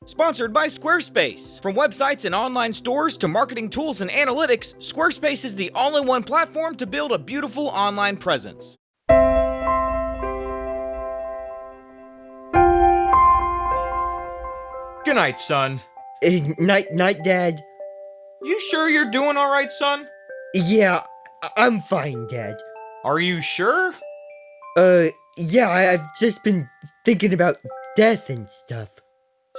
Sponsored by Squarespace. From websites and online stores to marketing tools and analytics, Squarespace is the all-in-one platform to build a beautiful online presence. Good night, son. Night, Dad. You sure you're doing all right, son? Yeah, I'm fine, Dad. Are you sure? Yeah, I've just been thinking about death and stuff.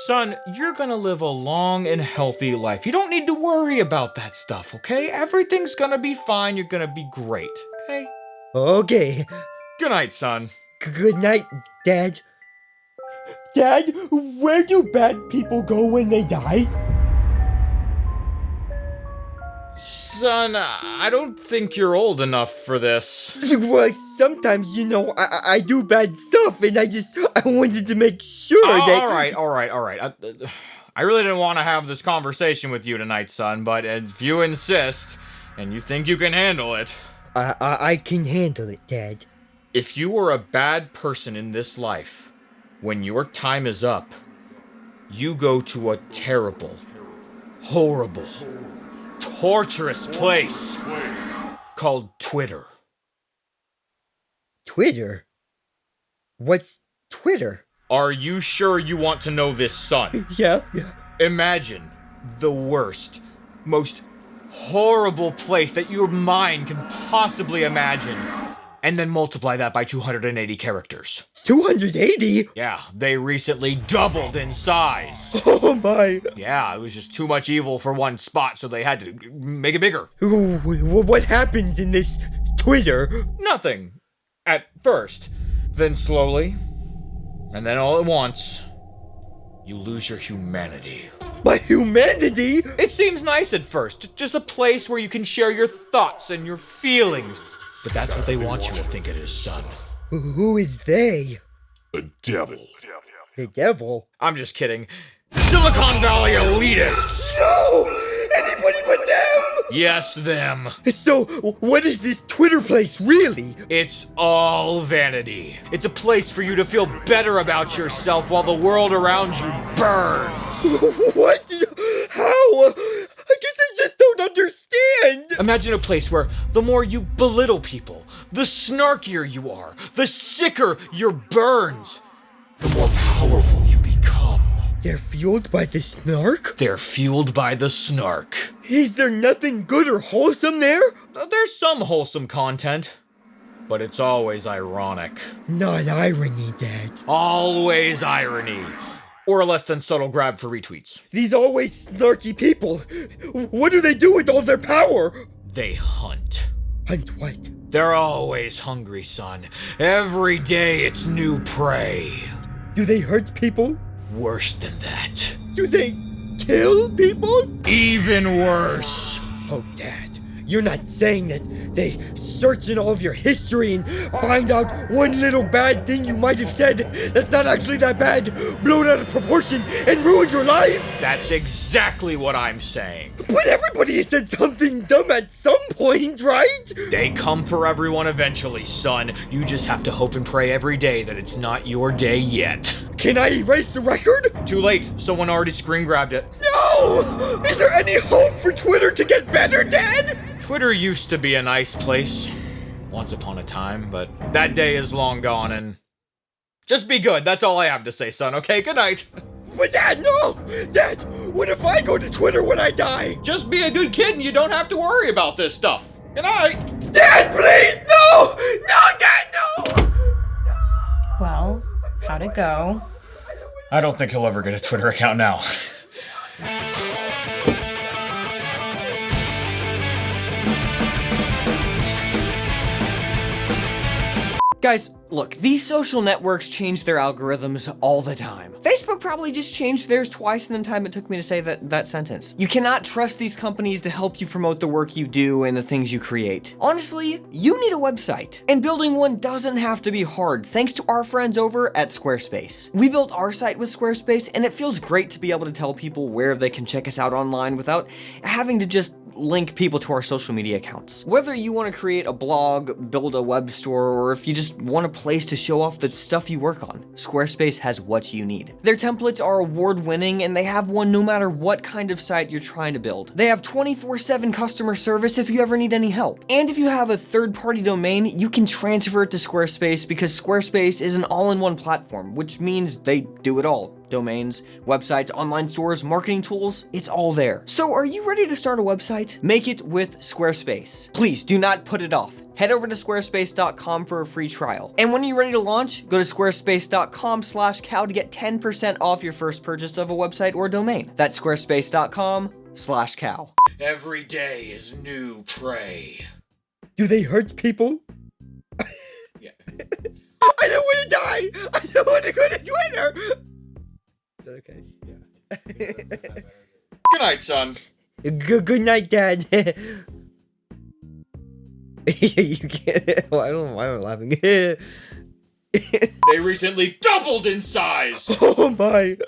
Son, you're gonna live a long and healthy life. You don't need to worry about that stuff, okay? Everything's gonna be fine. You're gonna be great, okay? Okay. Good night, son. Good night, Dad. Dad, where do bad people go when they die? Son, I don't think you're old enough for this. Well, sometimes, I do bad stuff, and I wanted to make sure that... All right. I really didn't want to have this conversation with you tonight, son, but if you insist, and you think you can handle it... I can handle it, Dad. If you were a bad person in this life, when your time is up, you go to a terrible, horrible, torturous place called Twitter. Twitter? What's Twitter? Are you sure you want to know this, son? Yeah. Imagine the worst, most horrible place that your mind can possibly imagine, and then multiply that by 280 characters. 280? Yeah, they recently doubled in size. Oh my. Yeah, it was just too much evil for one spot, so they had to make it bigger. What happens in this Twitter? Nothing. At first. Then slowly. And then all at once. You lose your humanity. My humanity? It seems nice at first. Just a place where you can share your thoughts and your feelings. But that's what they want you to think it is, son. Who is they? The devil. The devil? I'm just kidding. Silicon Valley elitists! No! Anybody but them! Yes, them. So, what is this Twitter place really? It's all vanity. It's a place for you to feel better about yourself while the world around you burns. What? How? I guess I just don't understand. Imagine a place where the more you belittle people, the snarkier you are, the sicker your burns, the more powerful you become. They're fueled by the snark? They're fueled by the snark. Is there nothing good or wholesome there? There's some wholesome content, but it's always ironic. Not irony, Dad. Always irony. Or a less than subtle grab for retweets. These always snarky people, what do they do with all their power? They hunt. Hunt what? They're always hungry, son. Every day it's new prey. Do they hurt people? Worse than that. Do they kill people? Even worse. Oh, Dad, you're not saying that they search in all of your history and find out one little bad thing you might have said that's not actually that bad, blown out of proportion, and ruined your life? That's exactly what I'm saying. But everybody has said something dumb at some point, right? They come for everyone eventually, son. You just have to hope and pray every day that it's not your day yet. Can I erase the record? Too late. Someone already screen grabbed it. No! Is there any hope for Twitter to get better, Dad? Twitter used to be a nice place. Once upon a time, but that day is long gone and... Just be good. That's all I have to say, son, okay? Good night. But Dad, no! Dad, what if I go to Twitter when I die? Just be a good kid and you don't have to worry about this stuff. Good night. Dad, please, no! No, Dad, no! Well, how'd it go? I don't think he'll ever get a Twitter account now. Guys, look, these social networks change their algorithms all the time. Facebook probably just changed theirs twice in the time it took me to say that sentence. You cannot trust these companies to help you promote the work you do and the things you create. Honestly, you need a website. And building one doesn't have to be hard, thanks to our friends over at Squarespace. We built our site with Squarespace, and it feels great to be able to tell people where they can check us out online without having to just link people to our social media accounts. Whether you want to create a blog, build a web store, or if you just want a place to show off the stuff you work on, Squarespace has what you need. Their templates templates are award-winning, and they have one no matter what kind of site you're trying to build. They have 24/7 customer service if you ever need any help. And if you have a third-party domain, you can transfer it to Squarespace because Squarespace is an all-in-one platform, which means they do it all. Domains, websites, online stores, marketing tools, it's all there. So are you ready to start a website? Make it with Squarespace. Please do not put it off. Head over to squarespace.com for a free trial. And when you're ready to launch, go to squarespace.com/cow to get 10% off your first purchase of a website or domain. That's squarespace.com/cow. Every day is new prey. Do they hurt people? Yeah. I don't want to die! I don't want to go to Twitter! Is that okay? Yeah. Good night, son. Good night, Dad. You can't. Well, I don't know why I'm laughing. They recently doubled in size. Oh my.